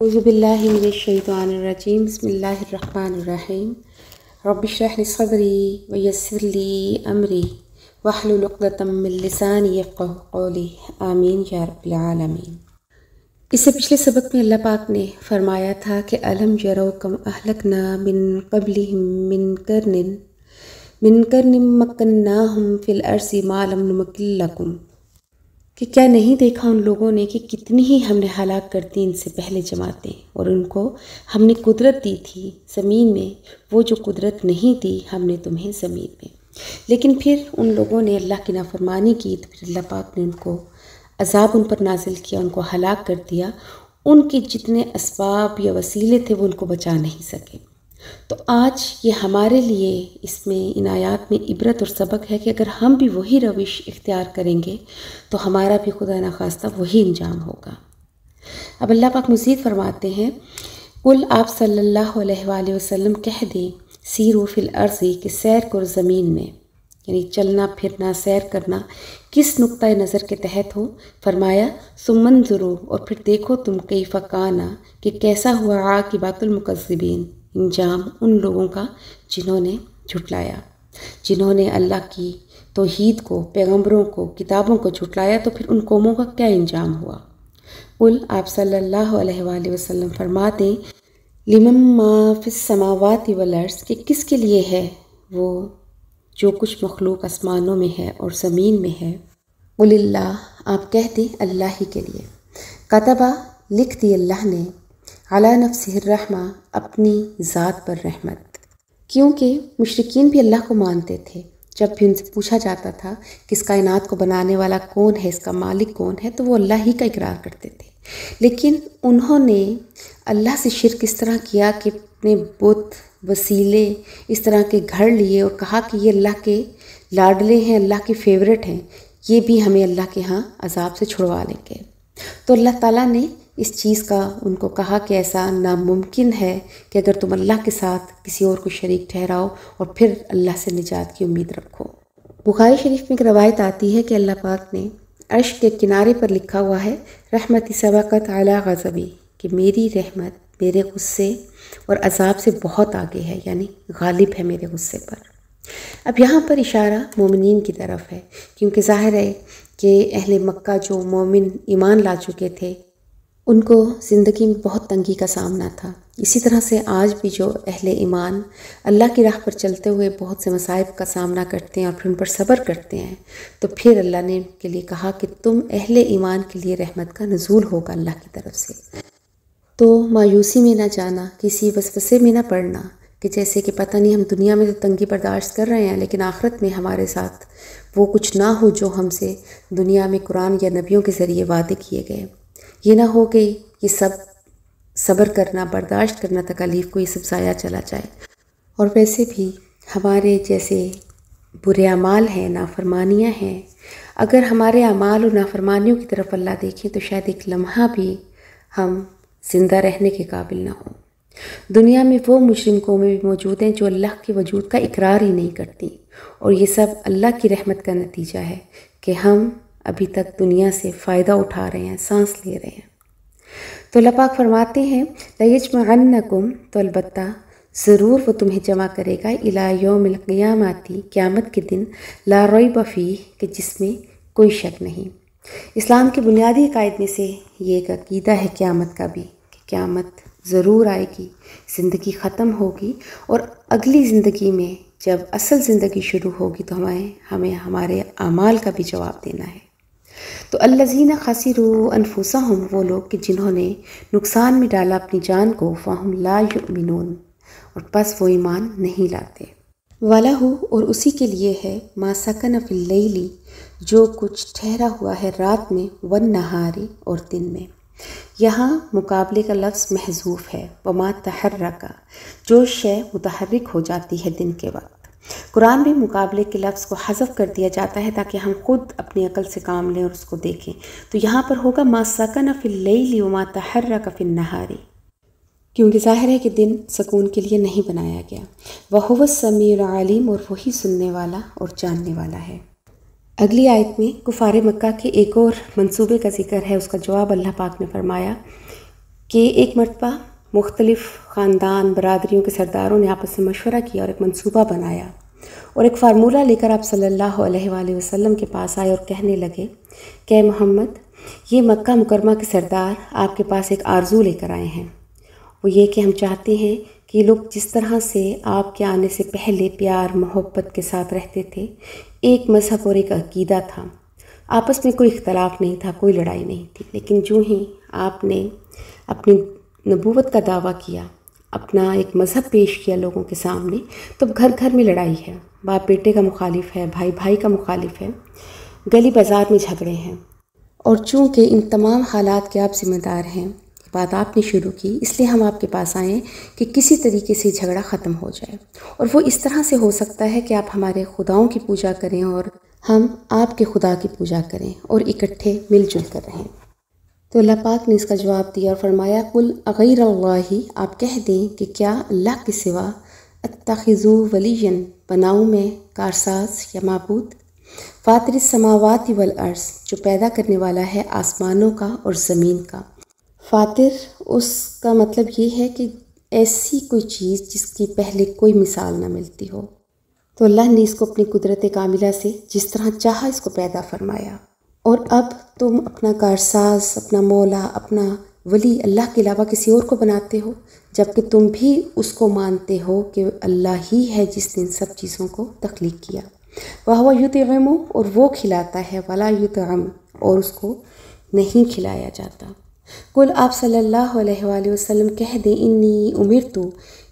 اعوذ باللہ من الشیطان الرجیم بسم اللہ الرحمن الرحیم رب اشرح لی صدری ویسر لی امری واحلل عقدۃ من لسانی یفقہوا قولی آمین یا رب العالمین۔ اس سے پچھلے سبق میں اللہ پاک نے فرمایا تھا کہ الم یروا کم اہلکنا من قبلہم من قرن مکناہم فی الارض ما لم نمکن لکم، کہ کیا نہیں دیکھا ان لوگوں نے کہ کتنی ہی ہم نے ہلاک کر دی ان سے پہلے جماعتیں، اور ان کو ہم نے قدرت دی تھی زمین میں، وہ جو قدرت نہیں دی ہم نے تمہیں زمین میں۔ لیکن پھر ان لوگوں نے اللہ کی نافرمانی کی تو پھر اللہ پاک نے ان کو عذاب ان پر نازل کیا، ان کو ہلاک کر دیا۔ ان کے جتنے اسباب یا وسیلے تھے وہ ان کو بچا نہیں سکے۔ تو آج یہ ہمارے لیے اس میں ان آیات میں عبرت اور سبق ہے کہ اگر ہم بھی وہی روش اختیار کریں گے تو ہمارا بھی خدا نخواستہ وہی انجام ہوگا۔ اب اللہ پاک مزید فرماتے ہیں، قل آپ صلی اللہ علیہ وآلہ وسلم کہہ دیں، سیروا فی الارض، کہ سیر کرو زمین میں، یعنی چلنا پھرنا سیر کرنا کس نقطۂ نظر کے تحت ہو؟ فرمایا ثم انظروا، اور پھر دیکھو تم کیف کان، کہ کیسا ہوا عاقبۃ المکذبین، انجام ان لوگوں کا جنہوں نے جھٹلایا، جنہوں نے اللہ کی توحید کو، پیغمبروں کو، کتابوں کو جھٹلایا، تو پھر ان قوموں کا کیا انجام ہوا۔ قل آپ صلی اللہ علیہ وآلہ وسلم فرما دیں، لمن ما فی السماوات والارض، کہ کس کے لیے ہے وہ جو کچھ مخلوق آسمانوں میں ہے اور زمین میں ہے۔ قل اللہ، آپ کہہ دیں اللہ ہی کے لیے، کتبہ لکھ دی اللہ نے، علی نفسہ الرحمہ، اپنی ذات پر رحمت۔ کیونکہ مشرکین بھی اللہ کو مانتے تھے، جب بھی ان سے پوچھا جاتا تھا کہ اس کائنات کو بنانے والا کون ہے، اس کا مالک کون ہے، تو وہ اللہ ہی کا اقرار کرتے تھے۔ لیکن انہوں نے اللہ سے شرک اس طرح کیا کہ اپنے بت، وسیلے اس طرح کے گھڑ لیے اور کہا کہ یہ اللہ کے لاڈلے ہیں، اللہ کے فیورٹ ہیں، یہ بھی ہمیں اللہ کے ہاں عذاب سے چھڑوا لیں گے۔ تو اللہ تعالیٰ نے اس چیز کا ان کو کہا کہ ایسا ناممکن ہے کہ اگر تم اللہ کے ساتھ کسی اور کو شریک ٹھہراؤ اور پھر اللہ سے نجات کی امید رکھو۔ بخاری شریف میں ایک روایت آتی ہے کہ اللہ پاک نے عرش کے کنارے پر لکھا ہوا ہے، رحمتی سبقت علی غضبی، کہ میری رحمت میرے غصے اور عذاب سے بہت آگے ہے، یعنی غالب ہے میرے غصے پر۔ اب یہاں پر اشارہ مومنین کی طرف ہے، کیونکہ ظاہر ہے کہ اہل مکہ جو مومن ایمان لا چکے تھے ان کو زندگی میں بہت تنگی کا سامنا تھا۔ اسی طرح سے آج بھی جو اہل ایمان اللہ کی راہ پر چلتے ہوئے بہت سے مصائب کا سامنا کرتے ہیں اور پھر ان پر صبر کرتے ہیں، تو پھر اللہ نے ان کے لیے کہا کہ تم اہل ایمان کے لیے رحمت کا نزول ہوگا اللہ کی طرف سے۔ تو مایوسی میں نہ جانا، کسی وسوسے میں نہ پڑنا کہ جیسے کہ پتہ نہیں ہم دنیا میں تو تنگی برداشت کر رہے ہیں لیکن آخرت میں ہمارے ساتھ وہ کچھ نہ ہو جو ہم سے دنیا میں قرآن یا نبیوں کے ذریعے وعدے کیے گئے۔ یہ نہ ہو کہ یہ سب صبر کرنا، برداشت کرنا تکالیف کو، یہ سب ضائع چلا جائے۔ اور ویسے بھی ہمارے جیسے برے اعمال ہیں، نافرمانیاں ہیں، اگر ہمارے اعمال اور نافرمانیوں کی طرف اللہ دیکھیں تو شاید ایک لمحہ بھی ہم زندہ رہنے کے قابل نہ ہوں۔ دنیا میں وہ مجرم قومیں بھی موجود ہیں جو اللہ کے وجود کا اقرار ہی نہیں کرتی، اور یہ سب اللہ کی رحمت کا نتیجہ ہے کہ ہم ابھی تک دنیا سے فائدہ اٹھا رہے ہیں، سانس لے رہے ہیں۔ تو اللہ پاک فرماتے ہیں لَيَجْمَعَنَّكُمْ، تو البتہ ضرور وہ تمہیں جمع کرے گا، إِلَى يَوْمِ الْقِيَامَةِ، قیامت کے دن، لا ریب فیہ، کہ جس میں کوئی شک نہیں۔ اسلام کے بنیادی عقائد میں سے یہ ایک عقیدہ ہے قیامت کا بھی، کہ قیامت ضرور آئے گی، زندگی ختم ہوگی، اور اگلی زندگی میں جب اصل زندگی شروع ہوگی تو ہمیں ہمارے اعمال کا بھی جواب دینا ہے۔ تو الذین خسروا انفسہم، وہ لوگ کہ جنہوں نے نقصان میں ڈالا اپنی جان کو، فہم لا یؤمنون، اور پس وہ ایمان نہیں لاتے۔ وَلَہُ، اور اسی کے لیے ہے، ما سکن فی اللیل، جو کچھ ٹھہرا ہوا ہے رات میں، والنہار، اور دن میں۔ یہاں مقابلے کا لفظ محذوف ہے، وما تحرک، جو شے متحرک ہو جاتی ہے دن کے وقت۔ قرآن میں مقابلے کے لفظ کو حذف کر دیا جاتا ہے تاکہ ہم خود اپنی عقل سے کام لیں اور اس کو دیکھیں۔ تو یہاں پر ہوگا ما سکن فی اللیل وما تحرک فی النہار، کیونکہ ظاہر ہے کہ دن سکون کے لیے نہیں بنایا گیا۔ وہو السمیع العلیم، اور وہی سننے والا اور جاننے والا ہے۔ اگلی آیت میں کفار مکہ کے ایک اور منصوبے کا ذکر ہے، اس کا جواب اللہ پاک نے فرمایا کہ ایک مرتبہ مختلف خاندان برادریوں کے سرداروں نے آپس میں مشورہ کیا اور ایک منصوبہ بنایا اور ایک فارمولہ لے کر آپ صلی اللہ علیہ وآلہ وسلم کے پاس آئے اور کہنے لگے کہ محمد، یہ مکہ مکرمہ کے سردار آپ کے پاس ایک آرزو لے کر آئے ہیں، وہ یہ کہ ہم چاہتے ہیں کہ یہ لوگ جس طرح سے آپ کے آنے سے پہلے پیار محبت کے ساتھ رہتے تھے، ایک مذہب اور ایک عقیدہ تھا، آپس میں کوئی اختلاف نہیں تھا، کوئی لڑائی نہیں تھی، لیکن جو ہی آپ نے اپنی نبوت کا دعویٰ کیا، اپنا ایک مذہب پیش کیا لوگوں کے سامنے، تو گھر گھر میں لڑائی ہے، باپ بیٹے کا مخالف ہے، بھائی بھائی کا مخالف ہے، گلی بازار میں جھگڑے ہیں، اور چونکہ ان تمام حالات کے آپ ذمہ دار ہیں، بات آپ نے شروع کی، اس لیے ہم آپ کے پاس آئیں کہ کسی طریقے سے جھگڑا ختم ہو جائے، اور وہ اس طرح سے ہو سکتا ہے کہ آپ ہمارے خداؤں کی پوجا کریں اور ہم آپ کے خدا کی پوجا کریں اور اکٹھے مل جل کر رہیں۔ تو اللہ پاک نے اس کا جواب دیا اور فرمایا قل اغیر اللہ، آپ کہہ دیں کہ کیا اللہ کے سوا اتخذو ولیًا، بناؤں میں کارساز یا معبود، فاطر السماوات والارض، جو پیدا کرنے والا ہے آسمانوں کا اور زمین کا۔ فاطر، اس کا مطلب یہ ہے کہ ایسی کوئی چیز جس کی پہلے کوئی مثال نہ ملتی ہو، تو اللہ نے اس کو اپنی قدرت کاملہ سے جس طرح چاہا اس کو پیدا فرمایا، اور اب تم اپنا کارساز، اپنا مولا، اپنا ولی اللہ کے علاوہ کسی اور کو بناتے ہو، جبکہ تم بھی اس کو مانتے ہو کہ اللہ ہی ہے جس نے ان سب چیزوں کو تخلیق کیا۔ وَهُوَ يُطْعِمُ، اور وہ کھلاتا ہے، وَلَا يُطْعَمُ، اور اس کو نہیں کھلایا جاتا۔ قل، آپ صلی اللہ علیہ وآلہ وسلم کہہ دیں انی امرت،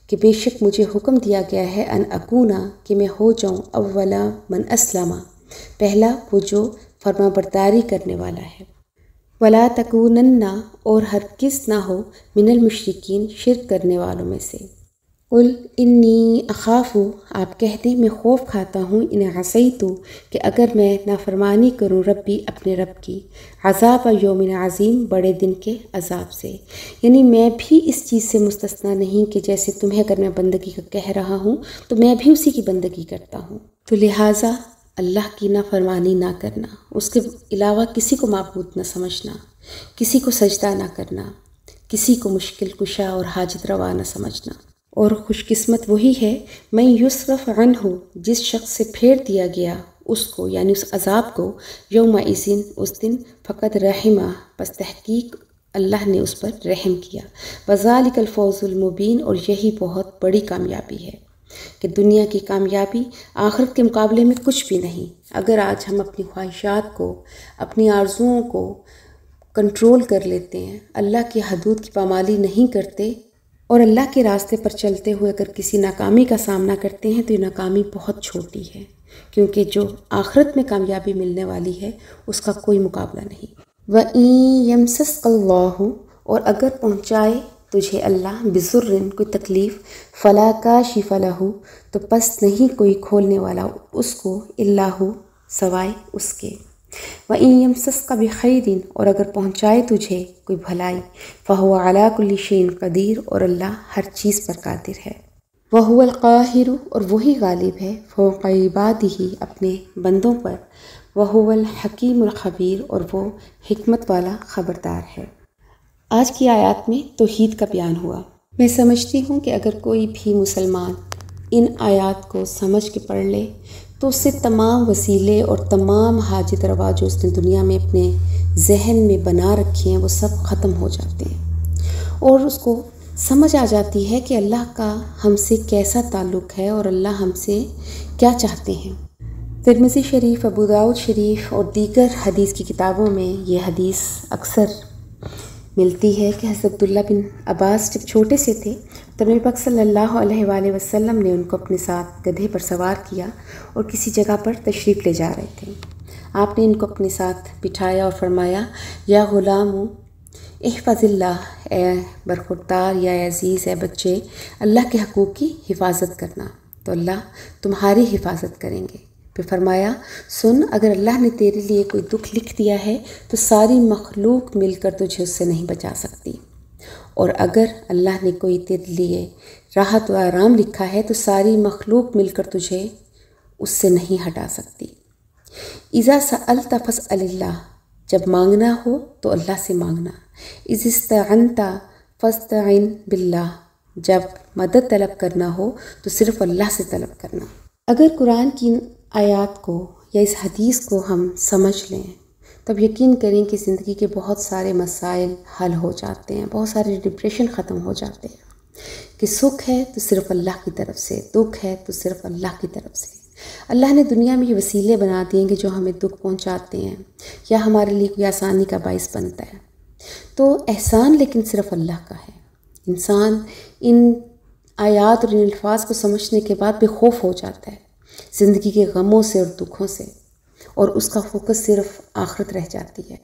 کہ بے شک مجھے حکم دیا گیا ہے، ان اکونا، کہ میں ہو جاؤں اولا من اسلم، پہلا وہ جو فرما برداری کرنے والا ہے، ولا تکونن، اور ہرگز نہ ہو، من المشرکین، شرک کرنے والوں میں سے۔ قل انی اخاف، آپ کہہ دیں میں خوف کھاتا ہوں، ان عصیت، کہ اگر میں نافرمانی کروں ربی، اپنے رب کی، عذاب یوم عظیم، بڑے دن کے عذاب سے، یعنی میں بھی اس چیز سے مستثنا نہیں کہ جیسے تمہیں اگر میں بندگی کا کہہ رہا ہوں تو میں بھی اسی کی بندگی کرتا ہوں، تو لہٰذا اللہ کی نافرمانی نہ کرنا، اس کے علاوہ کسی کو معبود نہ سمجھنا، کسی کو سجدہ نہ کرنا، کسی کو مشکل کشا اور حاجت روا نہ سمجھنا۔ اور خوش قسمت وہی ہے من یصرف عنہ، جس شخص سے پھیر دیا گیا اس کو، یعنی اس عذاب کو، یومئذ، اس دن، فقط رحمہ، بس تحقیق اللہ نے اس پر رحم کیا، وذالک الفوز المبین، اور یہی بہت بڑی کامیابی ہے کہ دنیا کی کامیابی آخرت کے مقابلے میں کچھ بھی نہیں۔ اگر آج ہم اپنی خواہشات کو، اپنی آرزوؤں کو کنٹرول کر لیتے ہیں، اللہ کی حدود کی پامالی نہیں کرتے، اور اللہ کے راستے پر چلتے ہوئے اگر کسی ناکامی کا سامنا کرتے ہیں، تو یہ ناکامی بہت چھوٹی ہے، کیونکہ جو آخرت میں کامیابی ملنے والی ہے اس کا کوئی مقابلہ نہیں۔ وَإِن يَمْسَسْكَ اللَّهُ، اور اگر پہنچائے تجھے اللہ، بِضُرٍ، کوئی تکلیف، فَلَا كَاشِفَ لَهُ، تو پس نہیں کوئی کھولنے والا اس کو، إِلَّا هُ، سوائے اس کے۔ وَإِن يَمْسَسْكَ بِخَيْرٍ، اور اگر پہنچائے تجھے کوئی بھلائی، فَهُوَ عَلَىٰ كُلِّ شَيْءٍ قدیر، اور اللہ ہر چیز پر قادر ہے۔ وَهُوَ الْقَاهِرُ، اور وہی غالب ہے، فَوْقَ عِبَادِهِ، اپنے بندوں پر، وَهُوَ الْحَكِيمُ الْخَبِيرُ، اور وہ حکمت والا خبردار ہے۔ آج کی آیات میں توحید کا بیان ہوا۔ میں سمجھتی ہوں کہ اگر کوئی بھی مسلمان ان آیات کو سمجھ کے پڑھ لے تو اس سے تمام وسیلے اور تمام حاجت روا جو اس نے دنیا میں اپنے ذہن میں بنا رکھے ہیں وہ سب ختم ہو جاتے ہیں، اور اس کو سمجھ آ جاتی ہے کہ اللہ کا ہم سے کیسا تعلق ہے اور اللہ ہم سے کیا چاہتے ہیں۔ ترمذی شریف، ابو داؤد شریف اور دیگر حدیث کی کتابوں میں یہ حدیث اکثر ملتی ہے کہ حضرت عبداللہ بن عباس جب چھوٹے سے تھے تو نبی پاک صلی اللہ علیہ وآلہ وسلم نے ان کو اپنے ساتھ گدھے پر سوار کیا اور کسی جگہ پر تشریف لے جا رہے تھے۔ آپ نے ان کو اپنے ساتھ بٹھایا اور فرمایا، یا غلام احفظ اللہ، اے برخوردار یا اے عزیز، اے بچے، اللہ کے حقوق کی حفاظت کرنا تو اللہ تمہاری حفاظت کریں گے۔ پھر فرمایا، سن، اگر اللہ نے تیرے لیے کوئی دکھ لکھ دیا ہے تو ساری مخلوق مل کر تجھے اس سے نہیں بچا سکتی، اور اگر اللہ نے کوئی تیرے لیے راحت و آرام لکھا ہے تو ساری مخلوق مل کر تجھے اس سے نہیں ہٹا سکتی۔ اذا سألت فاسأل اللہ، جب مانگنا ہو تو اللہ سے مانگنا۔ اذا استعنت فاستعن باللہ، جب مدد طلب کرنا ہو تو صرف اللہ سے طلب کرنا۔ اگر قرآن کی آیات کو یا اس حدیث کو ہم سمجھ لیں تب یقین کریں کہ زندگی کے بہت سارے مسائل حل ہو جاتے ہیں، بہت سارے ڈپریشن ختم ہو جاتے ہیں، کہ سکھ ہے تو صرف اللہ کی طرف سے، دکھ ہے تو صرف اللہ کی طرف سے۔ اللہ نے دنیا میں یہ وسیلے بنا دیے کہ جو ہمیں دکھ پہنچاتے ہیں یا ہمارے لیے کوئی آسانی کا باعث بنتا ہے، تو احسان لیکن صرف اللہ کا ہے۔ انسان ان آیات اور ان الفاظ کو سمجھنے کے بعد بے خوف ہو جاتا ہے زندگی کے غموں سے اور دکھوں سے، اور اس کا فوکس صرف آخرت رہ جاتی ہے۔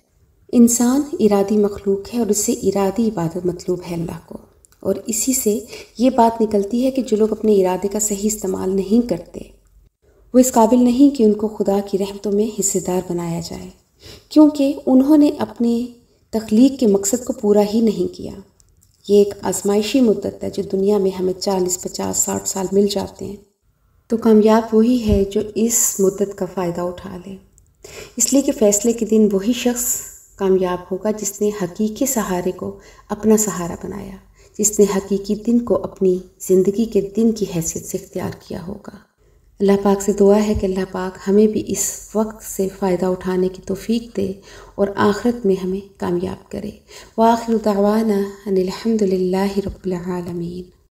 انسان ارادی مخلوق ہے اور اس سے ارادی عبادت مطلوب ہے اللہ کو، اور اسی سے یہ بات نکلتی ہے کہ جو لوگ اپنے ارادے کا صحیح استعمال نہیں کرتے وہ اس قابل نہیں کہ ان کو خدا کی رحمتوں میں حصے دار بنایا جائے، کیونکہ انہوں نے اپنے تخلیق کے مقصد کو پورا ہی نہیں کیا۔ یہ ایک آزمائشی مدت ہے جو دنیا میں ہمیں 40، 50، 60 سال مل جاتے ہیں، تو کامیاب وہی ہے جو اس مدت کا فائدہ اٹھا لے، اس لیے کہ فیصلے کے دن وہی شخص کامیاب ہوگا جس نے حقیقی سہارے کو اپنا سہارا بنایا، جس نے حقیقی دن کو اپنی زندگی کے دن کی حیثیت سے اختیار کیا ہوگا۔ اللہ پاک سے دعا ہے کہ اللہ پاک ہمیں بھی اس وقت سے فائدہ اٹھانے کی توفیق دے اور آخرت میں ہمیں کامیاب کرے۔ وآخر دعوانا ان الحمد للہ رب العالمین۔